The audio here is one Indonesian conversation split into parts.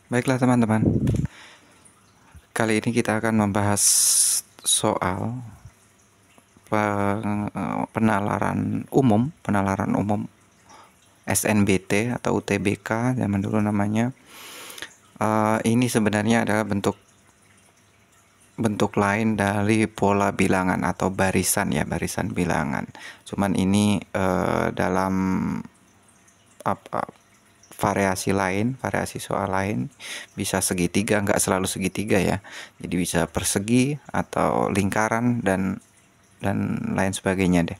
Baiklah teman-teman, kali ini kita akan membahas soal penalaran umum SNBT atau UTBK zaman dulu namanya. Ini sebenarnya adalah bentuk lain dari pola bilangan atau barisan bilangan. Cuman ini dalam variasi soal lain, bisa segitiga, nggak selalu segitiga ya, jadi bisa persegi atau lingkaran dan lain sebagainya deh.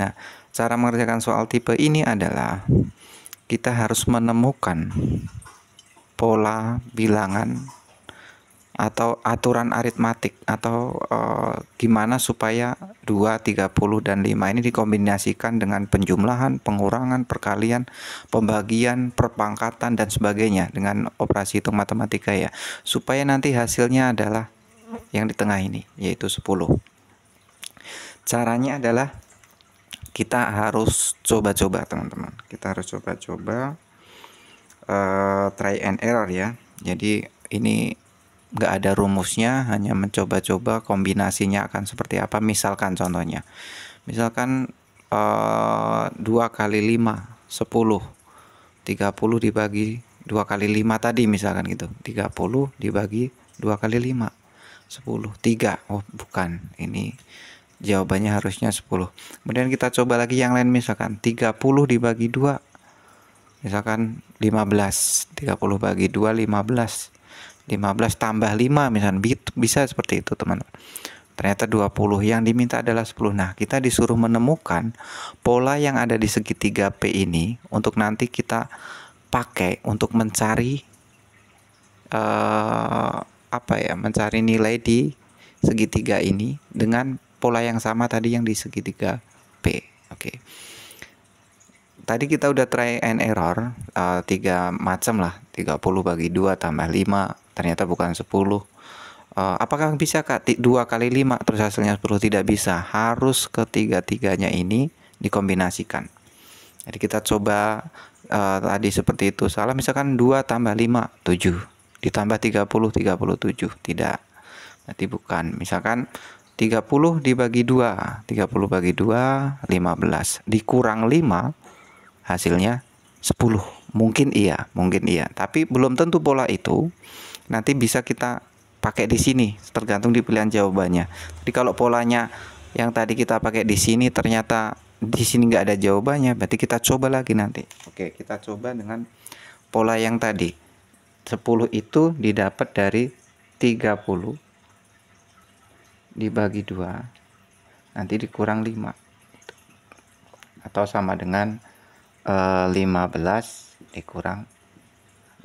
Nah, cara mengerjakan soal tipe ini adalah kita harus menemukan pola bilangan atau aturan aritmatik atau gimana supaya 2, 30, dan 5 ini dikombinasikan dengan penjumlahan, pengurangan, perkalian, pembagian, perpangkatan, dan sebagainya dengan operasi hitung matematika ya, supaya nanti hasilnya adalah yang di tengah ini, yaitu 10. Caranya adalah kita harus coba-coba teman-teman, kita harus coba-coba try and error ya. Jadi ini nggak ada rumusnya, hanya mencoba-coba kombinasinya akan seperti apa. Misalkan contohnya, misalkan 2 kali 5 10, 30 dibagi 2 kali 5 tadi misalkan gitu, 30 dibagi 2 kali 5 10, 3. Oh bukan, ini jawabannya harusnya 10. Kemudian kita coba lagi yang lain, misalkan 30 dibagi 2, misalkan 15, 30 bagi 2 15, 15 tambah 5 misalkan, bisa seperti itu teman-teman. Ternyata 20, yang diminta adalah 10. Nah, kita disuruh menemukan pola yang ada di segitiga P ini untuk nanti kita pakai untuk mencari mencari nilai di segitiga ini dengan pola yang sama tadi yang di segitiga P. Oke. Tadi kita udah try and error 3 macam lah, 30 bagi 2 tambah 5, ternyata bukan 10. Apakah bisa Kak 2 kali 5 terus hasilnya 10? Tidak bisa, harus ketiga-tiganya ini dikombinasikan. Jadi kita coba tadi seperti itu, salah misalkan 2 tambah 5 7, ditambah 30 37, tidak, nanti bukan. Misalkan 30 dibagi 2, 30 bagi 2 15, dikurang 5 hasilnya 10. Mungkin iya, tapi belum tentu pola itu nanti bisa kita pakai di sini, tergantung di pilihan jawabannya. Jadi kalau polanya yang tadi kita pakai di sini ternyata di sini nggak ada jawabannya, berarti kita coba lagi nanti. Oke, kita coba dengan pola yang tadi. 10 itu didapat dari 30 dibagi 2 nanti dikurang 5, atau sama dengan 15 dikurang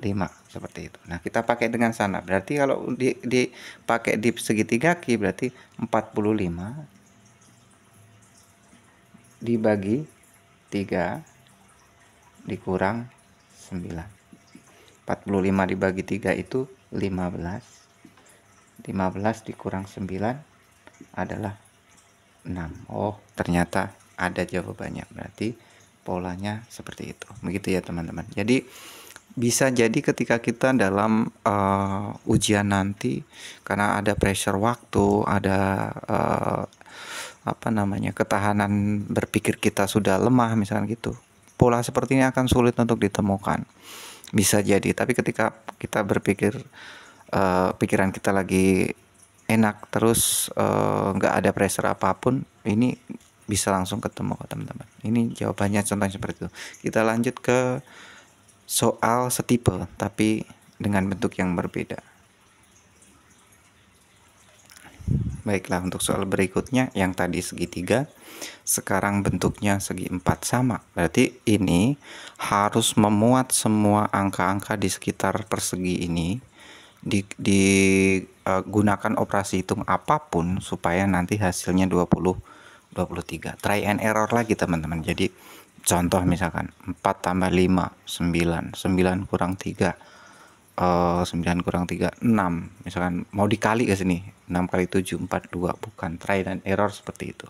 5, seperti itu. Nah, kita pakai dengan sana. Berarti kalau dipakai di segitiga Q berarti 45 dibagi 3 dikurang 9. 45 dibagi 3 itu 15. 15 dikurang 9 adalah 6. Oh, ternyata ada jawabannya. Berarti polanya seperti itu. Begitu ya teman-teman. Jadi bisa jadi ketika kita dalam ujian nanti, karena ada pressure waktu, ada ketahanan berpikir kita sudah lemah misalkan gitu, pola seperti ini akan sulit untuk ditemukan. Bisa jadi, tapi ketika kita berpikir pikiran kita lagi enak, terus nggak ada pressure apapun, ini bisa langsung ketemu kok teman-teman. Ini jawabannya contohnya seperti itu. Kita lanjut ke soal setipe tapi dengan bentuk yang berbeda. Baiklah, untuk soal berikutnya yang tadi segitiga, sekarang bentuknya segi 4 sama. Berarti ini harus memuat semua angka-angka di sekitar persegi ini, digunakan operasi hitung apapun supaya nanti hasilnya 20 23. Try and error lagi teman-teman. Jadi contoh misalkan 4 tambah 5 9, 9 kurang 3 9 kurang 3 6, misalkan mau dikali ke sini, 6 kali 7 42, bukan. Try and error seperti itu.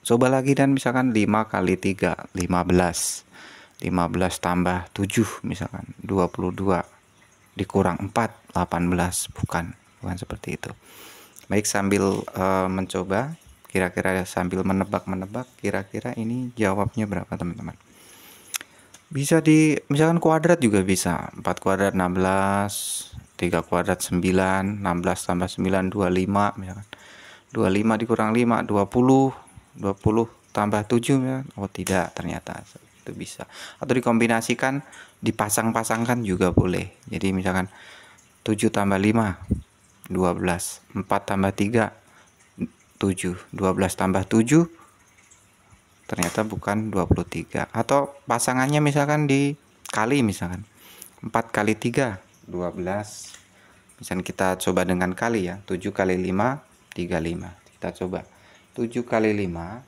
Coba lagi, dan misalkan 5 kali 3 15, 15 tambah 7 misalkan 22, dikurang 4, 18, bukan seperti itu. Baik, sambil mencoba, kira-kira sambil menebak-menebak, kira-kira ini jawabnya berapa teman-teman. Bisa misalkan kuadrat juga bisa. 4 kuadrat 16, 3 kuadrat 9, 16 tambah 9 25 misalkan. 25 dikurang 5 20, 20 tambah 7 ya. Oh tidak, ternyata itu bisa. Atau dikombinasikan, dipasang-pasangkan juga boleh. Jadi misalkan 7 tambah 5 12, 4 tambah 3 7, 12 tambah 7 ternyata bukan 23. Atau pasangannya misalkan dikali, misalkan 4 kali 3 12. Misalkan kita coba dengan kali ya, 7 kali 5 35. Kita coba 7 kali 5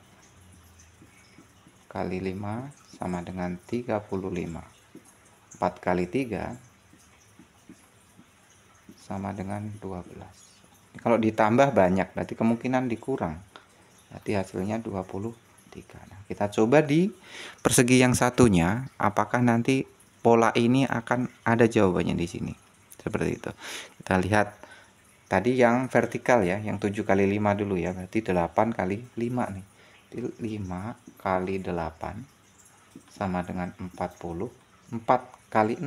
sama dengan 35. 4 kali 3 sama dengan 12. Kalau ditambah banyak berarti kemungkinan dikurang, berarti hasilnya 23. Nah, kita coba di persegi yang satunya, apakah nanti pola ini akan ada jawabannya di sini. Seperti itu. Kita lihat tadi yang vertikal ya, yang 7 kali 5 dulu ya, berarti 8 kali 5 nih. 5 kali 8 sama dengan 40. 4 kali 6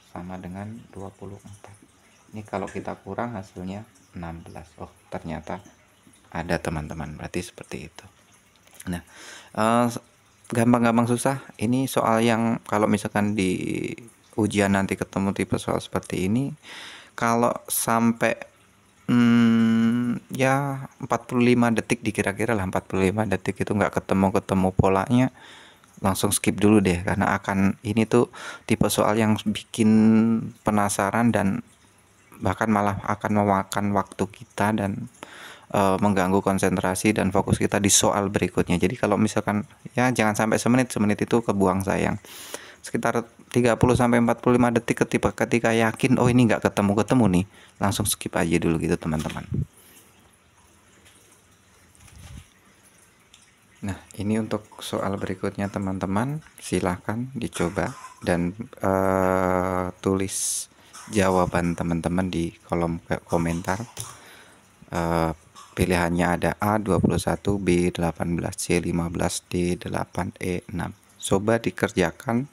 sama dengan 24. Ini kalau kita kurang hasilnya 16. Oh, ternyata ada teman-teman, berarti seperti itu. Nah, gampang-gampang susah, ini soal yang kalau misalkan di ujian nanti ketemu tipe soal seperti ini, kalau sampai ya 45 detik, dikira-kira lah 45 detik itu nggak ketemu polanya, langsung skip dulu deh, karena ini tuh tipe soal yang bikin penasaran dan bahkan malah akan memakan waktu kita dan mengganggu konsentrasi dan fokus kita di soal berikutnya. Jadi kalau misalkan ya jangan sampai semenit itu kebuang sayang. Sekitar 30 sampai 45 detik ketika yakin oh ini nggak ketemu nih, langsung skip aja dulu gitu teman-teman. Nah, ini untuk soal berikutnya teman-teman, silahkan dicoba dan tulis jawaban teman-teman di kolom komentar. Pilihannya ada A 21, B 18, C 15, D 8, E 6. Coba dikerjakan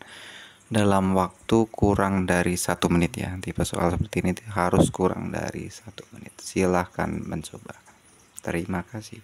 dalam waktu kurang dari 1 menit ya. Tipe soal seperti ini harus kurang dari 1 menit. Silahkan mencoba. Terima kasih.